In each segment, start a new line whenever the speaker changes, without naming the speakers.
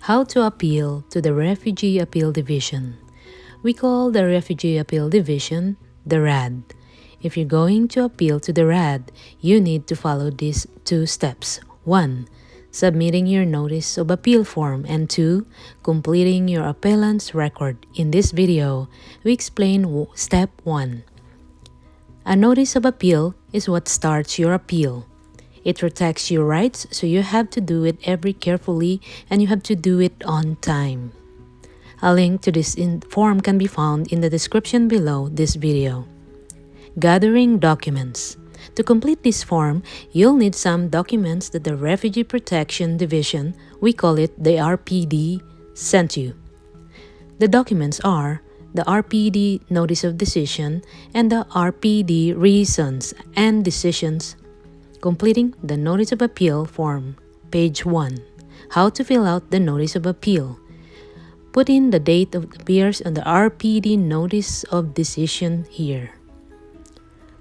How to appeal to the Refugee Appeal Division. We call the Refugee Appeal Division the RAD. If you're going to appeal to the RAD, you need to follow these 2 steps. 1. Submitting your Notice of Appeal form, and 2. Completing your appellant's record. In this video, we explain Step 1. A Notice of Appeal is what starts your appeal. It protects your rights, so you have to do it very carefully and you have to do it on time. A link to this form can be found in the description below this video. Gathering documents. To complete this form, you'll need some documents that the Refugee Protection Division, we call it the RPD, sent you. The documents are the RPD Notice of Decision and the RPD Reasons and Decisions. Completing the Notice of Appeal form, page 1. How to fill out the Notice of Appeal. Put in the date that appears on the RPD Notice of Decision here.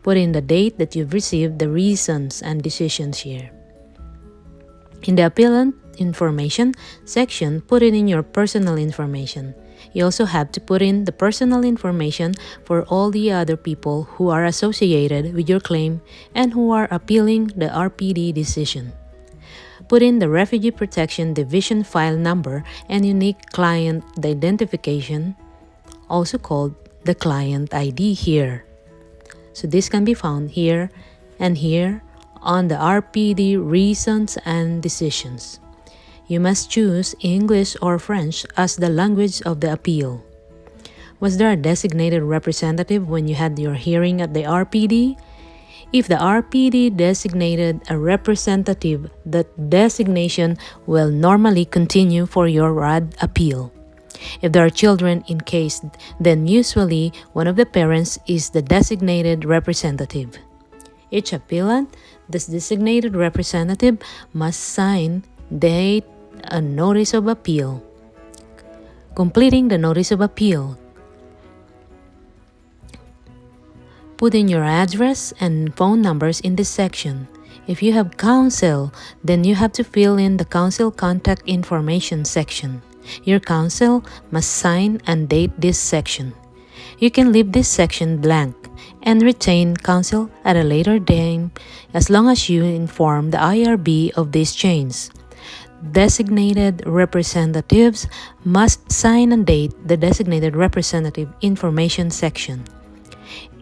Put in the date that you've received the reasons and decisions here. In the Appellant Information section, put in your personal information. You also have to put in the personal information for all the other people who are associated with your claim and who are appealing the RPD decision. Put in the Refugee Protection Division file number and unique client identification, also called the client ID here. So this can be found here and here on the RPD Reasons and Decisions. You must choose English or French as the language of the appeal. Was there a designated representative when you had your hearing at the RPD? If the RPD designated a representative, that designation will normally continue for your RAD appeal. If there are children in case, then usually one of the parents is the designated representative. Each appellant, this designated representative, must sign, date, a Notice of Appeal. Completing the Notice of Appeal. Put in your address and phone numbers in this section. If you have counsel, then you have to fill in the counsel contact information section. Your counsel must sign and date this section. You can leave this section blank and retain counsel at a later date as long as you inform the IRB of these changes. Designated representatives must sign and date the designated representative information section.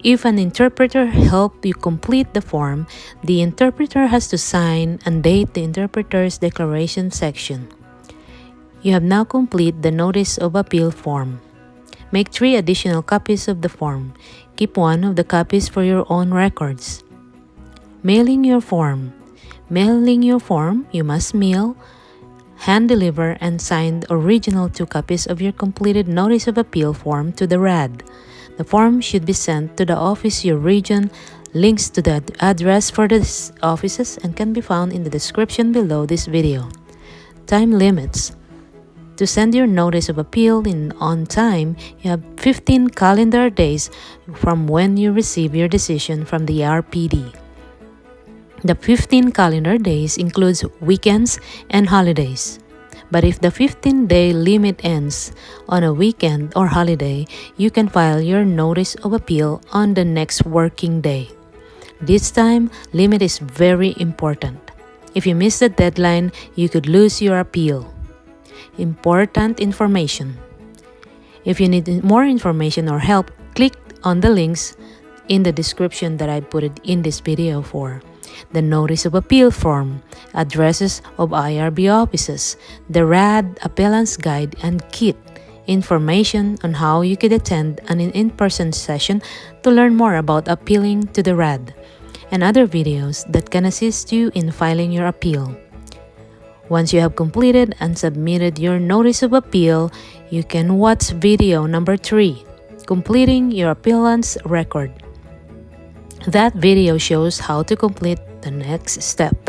If an interpreter helped you complete the form, the interpreter has to sign and date the interpreter's declaration section. You have now completed the Notice of Appeal form. Make 3 additional copies of the form. Keep 1 of the copies for your own records. Mailing your form. Mailing your form, you must mail, hand deliver, and sign the original 2 copies of your completed Notice of Appeal form to the RAD. The form should be sent to the office your region. Links to the address for these offices and can be found in the description below this video. Time limits. To send your Notice of Appeal on time, you have 15 calendar days from when you receive your decision from the RPD. The 15 calendar days includes weekends and holidays. But if the 15-day limit ends on a weekend or holiday, you can file your Notice of Appeal on the next working day. This time limit is very important. If you miss the deadline, you could lose your appeal. Important information. If you need more information or help, click on the links in the description that I put it in this video for. The Notice of Appeal form, addresses of IRB offices, the RAD Appellant's Guide and Kit, information on how you could attend an in-person session to learn more about appealing to the RAD, and other videos that can assist you in filing your appeal. Once you have completed and submitted your Notice of Appeal, you can watch video number 3, completing your appellant's record. That video shows how to complete the next step.